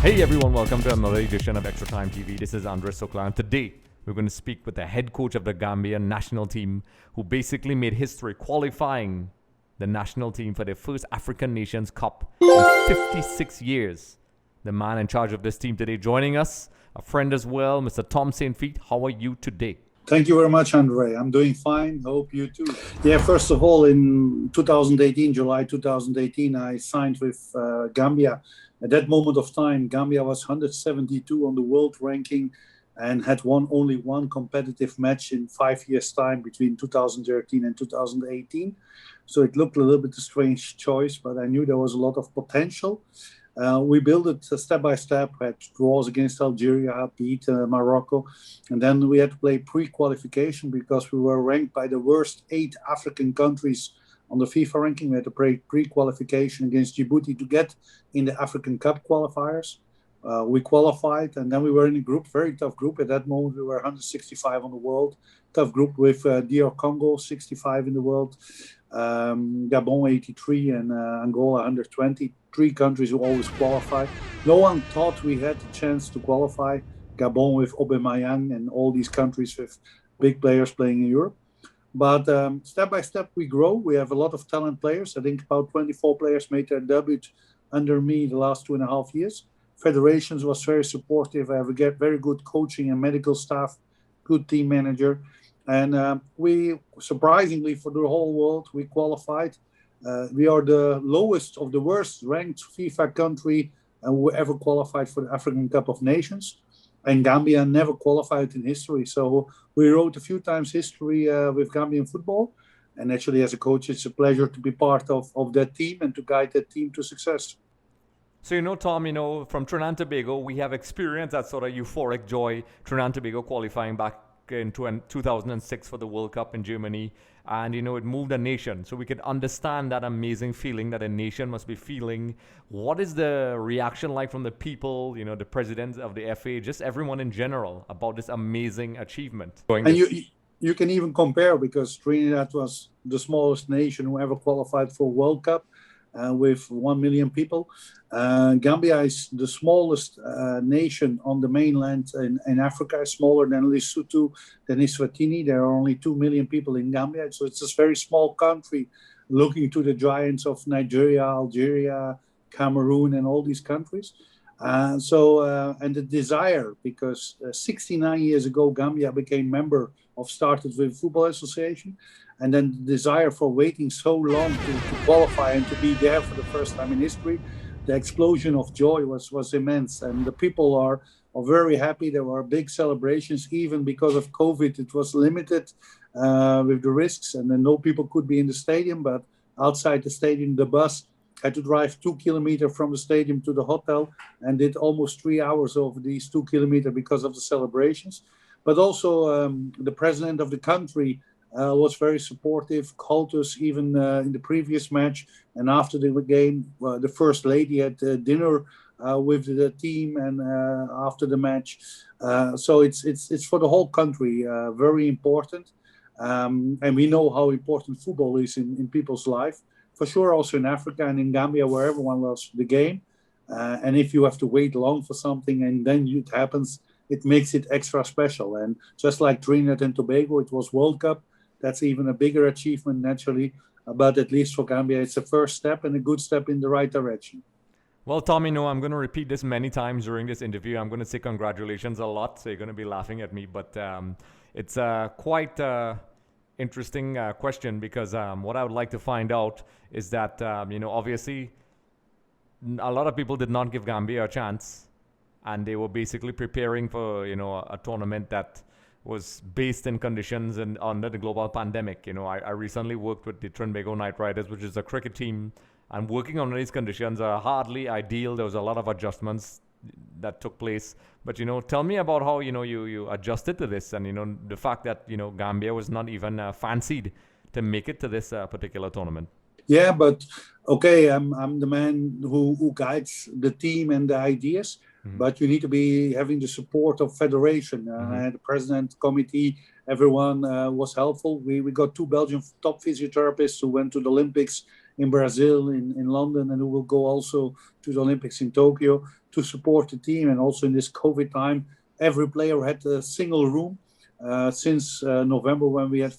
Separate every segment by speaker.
Speaker 1: Hey everyone, welcome to another edition of Extra Time TV. This is Andres Sokla, and today we're going to speak with the head coach of the Gambia national team who basically made history qualifying the national team for their first African Nations Cup in 56 years. The man in charge of this team today joining us, a friend as well, Mr. Tom Sainfiet. How are you today?
Speaker 2: Thank you very much, Andre. I'm doing fine. Hope you too. Yeah, first of all, in 2018, July 2018, I signed with Gambia. At that moment of time, Gambia was 172 on the world ranking and had won only one competitive match in 5 years' time between 2013 and 2018. So it looked a little bit a strange choice, but I knew there was a lot of potential. We built it step by step, had draws against Algeria, beat Morocco, and then we had to play pre-qualification because we were ranked by the worst 8 African countries on the FIFA ranking. We had to play pre-qualification against Djibouti to get in the African Cup qualifiers. We qualified, and then we were in a group, very tough group. At that moment, we were 165 on the world. Tough group with DR Congo, 65 in the world, Gabon, 83, and Angola, 120. 3 countries who always qualify. No one thought we had the chance to qualify. Gabon with Aubameyang and all these countries with big players playing in Europe. But step by step, we grow. We have a lot of talent players. I think about 24 players made their debut under me the last 2.5 years. Federations was very supportive. I have a very good coaching and medical staff, good team manager. And we, surprisingly for the whole world, we qualified. We are the lowest of the worst ranked FIFA country who ever qualified for the African Cup of Nations. And Gambia never qualified in history. So we wrote a few times history with Gambian football. And actually, as a coach, it's a pleasure to be part of that team and to guide that team to success.
Speaker 1: So, Tom, from Trinidad Tobago, we have experienced that sort of euphoric joy. Trinidad Tobago qualifying back in 2006 for the World Cup in Germany. And, it moved a nation. So we could understand that amazing feeling that a nation must be feeling. What is the reaction like from the people, the presidents of the FA, just everyone in general about this amazing achievement?
Speaker 2: And you can even compare because Trinidad was the smallest nation who ever qualified for World Cup. With 1 million people. Gambia is the smallest nation on the mainland in Africa, smaller than Lesotho, than Eswatini. There are only 2 million people in Gambia. So it's a very small country looking to the giants of Nigeria, Algeria, Cameroon, and all these countries. And the desire, because 69 years ago, Gambia became member of Started with Football Association. And then the desire for waiting so long to qualify and to be there for the first time in history, the explosion of joy was immense. And the people are very happy. There were big celebrations, even because of COVID. It was limited with the risks, and then no people could be in the stadium. But outside the stadium, the bus had to drive 2 kilometers from the stadium to the hotel and did almost 3 hours over these 2 kilometers because of the celebrations. But also the president of the country was very supportive, called us even in the previous match. And after the game, the first lady had dinner with the team and after the match. So it's for the whole country very important. And we know how important football is in people's life. For sure, also in Africa and in Gambia, where everyone loves the game. And if you have to wait long for something and then it happens, it makes it extra special. And just like Trinidad and Tobago, it was World Cup. That's even a bigger achievement, naturally. But at least for Gambia, it's a first step and a good step in the right direction.
Speaker 1: Well, Tom, I'm going to repeat this many times during this interview. I'm going to say congratulations a lot, so you're going to be laughing at me. But it's quite interesting question because what I would like to find out is that, obviously, a lot of people did not give Gambia a chance. And they were basically preparing for, a tournament that was based in conditions and under the global pandemic. I recently worked with the Trinidad Tobago Knight Riders, which is a cricket team, and working under these conditions are hardly ideal. There was a lot of adjustments that took place. But, tell me about how, you adjusted to this and, the fact that, Gambia was not even fancied to make it to this particular tournament.
Speaker 2: Yeah, but okay, I'm the man who guides the team and the ideas. Mm-hmm. But you need to be having the support of federation. The president, committee, everyone was helpful. We got 2 Belgian top physiotherapists who went to the Olympics in Brazil, in London, and who will go also to the Olympics in Tokyo to support the team. And also in this COVID time, every player had a single room. Since November when we had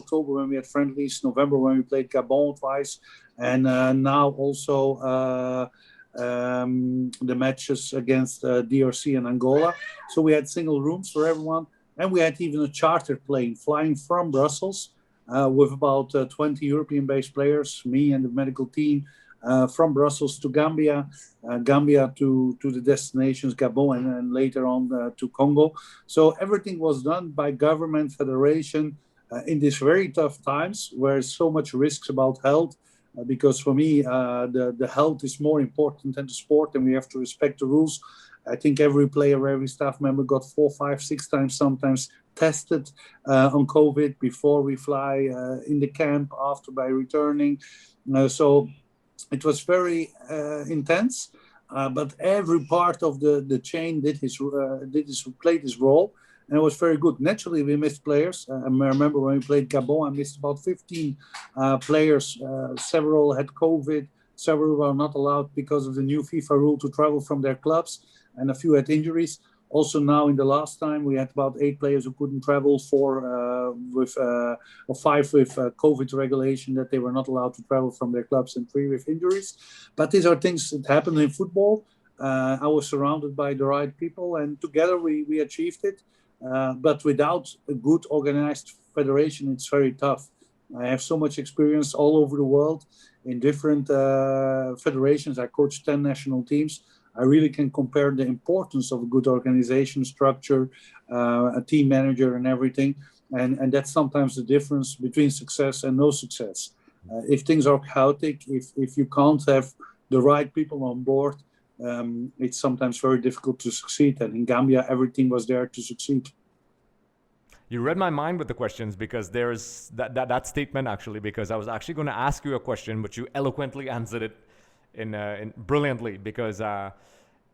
Speaker 2: October when we had friendlies, November when we played Gabon twice, and now also the matches against DRC and Angola. So we had single rooms for everyone, and we had even a chartered plane flying from Brussels with about 20 European-based players, me and the medical team, from Brussels to Gambia, Gambia to the destinations, Gabon, and later on to Congo. So everything was done by government, federation, in these very tough times where so much risks about health. Because for me, the health is more important than the sport, and we have to respect the rules. I think every player, every staff member got 4, 5, 6 times sometimes tested on COVID before we fly, in the camp, after, by returning. So it was very intense, but every part of the chain played his role, and it was very good. Naturally, we missed players. I remember when we played Gabon, I missed about 15 players. Several had COVID, several were not allowed because of the new FIFA rule to travel from their clubs, and a few had injuries. Also now in the last time, we had about 8 players who couldn't travel, 4 or 5 with COVID regulation that they were not allowed to travel from their clubs, and 3 with injuries. But these are things that happen in football. I was surrounded by the right people, and together we achieved it. But without a good organized federation, it's very tough. I have so much experience all over the world in different federations. I coached 10 national teams. I really can compare the importance of a good organization structure, a team manager and everything. And that's sometimes the difference between success and no success. If things are chaotic, if you can't have the right people on board, it's sometimes very difficult to succeed. And in Gambia, everything was there to succeed.
Speaker 1: You read my mind with the questions, because there's that statement actually, because I was actually going to ask you a question, but you eloquently answered it in brilliantly, because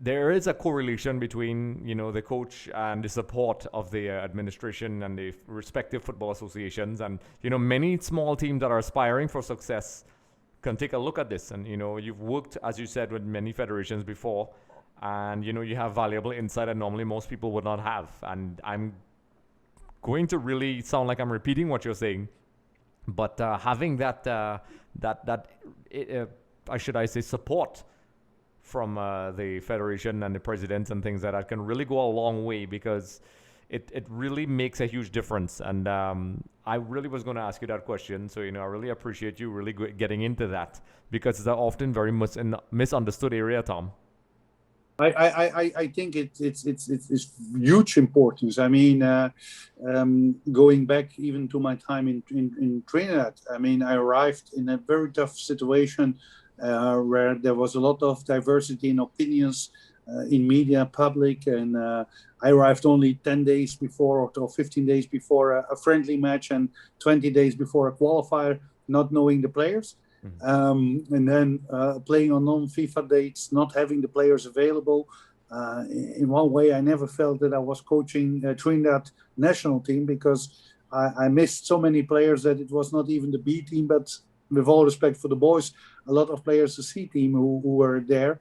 Speaker 1: there is a correlation between, you know, the coach and the support of the administration and the respective football associations. And, you know, many small teams that are aspiring for success can take a look at this. And, you know, you've worked, as you said, with many federations before, and, you know, you have valuable insight that normally most people would not have. And I'm going to really sound like I'm repeating what you're saying, but having that should I say, support from the federation and the president and things like that can really go a long way, because it really makes a huge difference. And I really was going to ask you that question. So, you know, I really appreciate you really getting into that, because it's often very misunderstood area, Tom.
Speaker 2: I think it's huge importance. I mean, going back even to my time in Trinidad, I mean, I arrived in a very tough situation where there was a lot of diversity in opinions in media, public, and I arrived only 10 days before or 15 days before a friendly match and 20 days before a qualifier, not knowing the players. And then playing on non-FIFA dates, not having the players available. In one way, I never felt that I was coaching Trinidad national team, because I missed so many players that it was not even the B team, but with all respect for the boys, a lot of players, the C team who were there,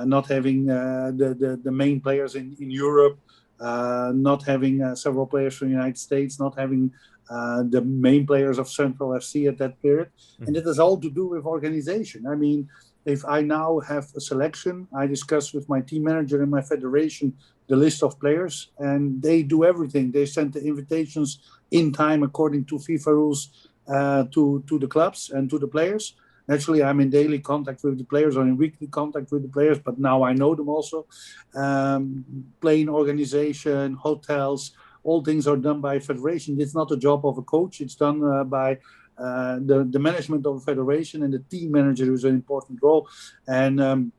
Speaker 2: not having the main players in Europe, not having several players from the United States, not having the main players of Central FC at that period. And it has all to do with organization. I mean, if I now have a selection, I discuss with my team manager and my federation the list of players, and they do everything. They send the invitations in time according to FIFA rules to the clubs and to the players. Naturally, I'm in daily contact with the players or in weekly contact with the players, but now I know them also. Plane organization, hotels, all things are done by a federation. It's not a job of a coach. It's done by the management of a federation, and the team manager is an important role. And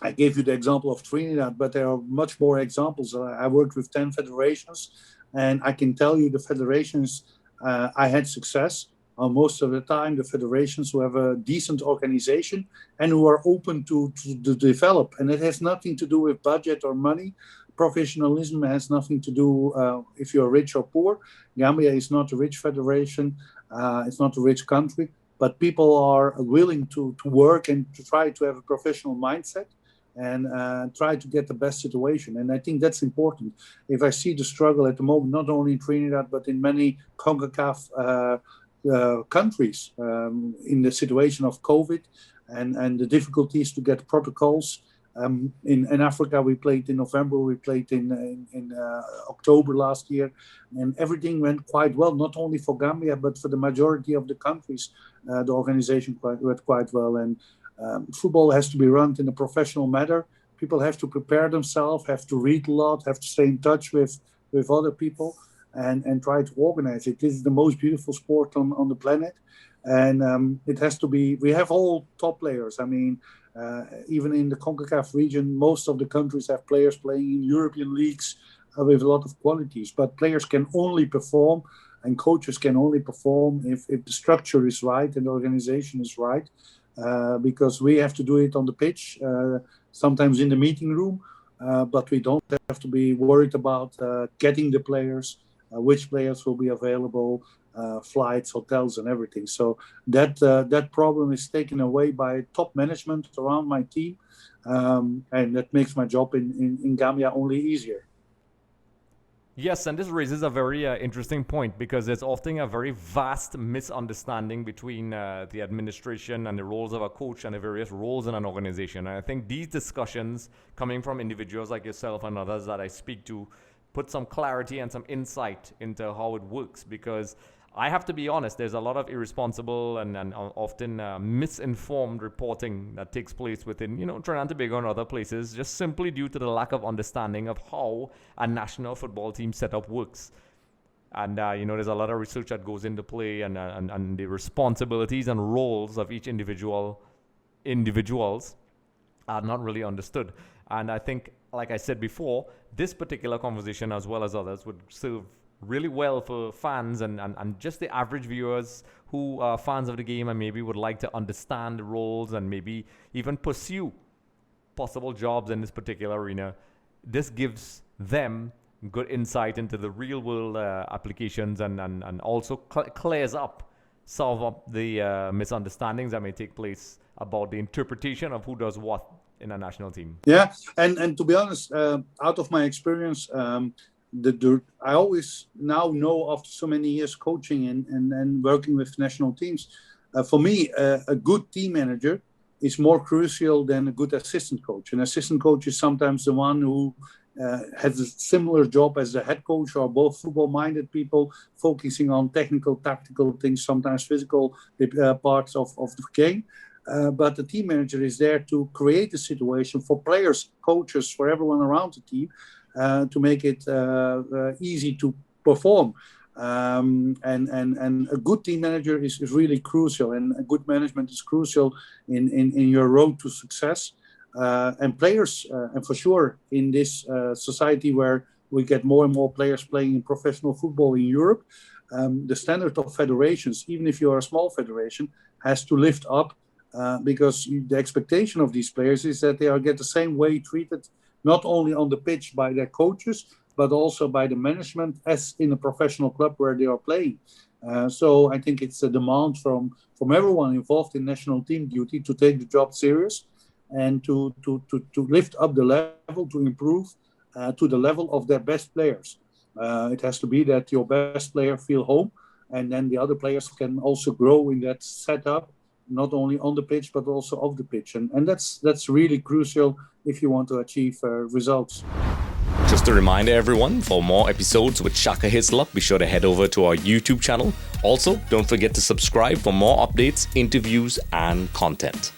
Speaker 2: I gave you the example of Trinidad, but there are much more examples. I worked with 10 federations, and I can tell you the federations I had success. Most of the time, the federations who have a decent organization and who are open to develop. And it has nothing to do with budget or money. Professionalism has nothing to do if you're rich or poor. Gambia is not a rich federation. It's not a rich country. but people are willing to work and to try to have a professional mindset and try to get the best situation. And I think that's important. If I see the struggle at the moment, not only in Trinidad, but in many CONCACAF countries in the situation of COVID and the difficulties to get protocols. In Africa, we played in November, we played in October last year, and everything went quite well, not only for Gambia, but for the majority of the countries. The organization went quite well. And football has to be run in a professional manner. People have to prepare themselves, have to read a lot, have to stay in touch with other people and try to organize it. This is the most beautiful sport on the planet. And it has to be, we have all top players. I mean, even in the CONCACAF region, most of the countries have players playing in European leagues with a lot of qualities. But players can only perform and coaches can only perform if the structure is right and the organization is right. Because we have to do it on the pitch, sometimes in the meeting room, but we don't have to be worried about getting the players, which players will be available, flights, hotels, and everything. So that problem is taken away by top management around my team, and that makes my job in Gambia only easier.
Speaker 1: Yes, and this raises a very interesting point because there's often a very vast misunderstanding between the administration and the roles of a coach and the various roles in an organization. And I think these discussions coming from individuals like yourself and others that I speak to put some clarity and some insight into how it works, because I have to be honest, there's a lot of irresponsible and often misinformed reporting that takes place within, Trinidad and Tobago and other places, just simply due to the lack of understanding of how a national football team setup works. And, there's a lot of research that goes into play and the responsibilities and roles of each individuals are not really understood. And I think, like I said before, this particular conversation, as well as others, would serve really well for fans and just the average viewers who are fans of the game and maybe would like to understand the roles and maybe even pursue possible jobs in this particular arena. This gives them good insight into the real world applications and also clears up some of the misunderstandings that may take place about the interpretation of who does what in a national team.
Speaker 2: Yeah, and to be honest, out of my experience, I always now know, after so many years coaching and working with national teams, for me, a good team manager is more crucial than a good assistant coach. An assistant coach is sometimes the one who has a similar job as the head coach, or both football-minded people focusing on technical, tactical things, sometimes physical parts of the game. But the team manager is there to create a situation for players, coaches, for everyone around the team, to make it easy to perform. And a good team manager is really crucial, and a good management is crucial in your road to success. And players, and for sure in this society where we get more and more players playing in professional football in Europe, the standard of federations, even if you are a small federation, has to lift up, because the expectation of these players is that they are get the same way treated, not only on the pitch by their coaches, but also by the management as in a professional club where they are playing. So I think it's a demand from everyone involved in national team duty to take the job serious and to lift up the level, to improve to the level of their best players. It has to be that your best player feel home, and then the other players can also grow in that setup, not only on the pitch, but also off the pitch. And that's really crucial if you want to achieve results.
Speaker 3: Just a reminder, everyone, for more episodes with Shaka Hislop, be sure to head over to our YouTube channel. Also, don't forget to subscribe for more updates, interviews, and content.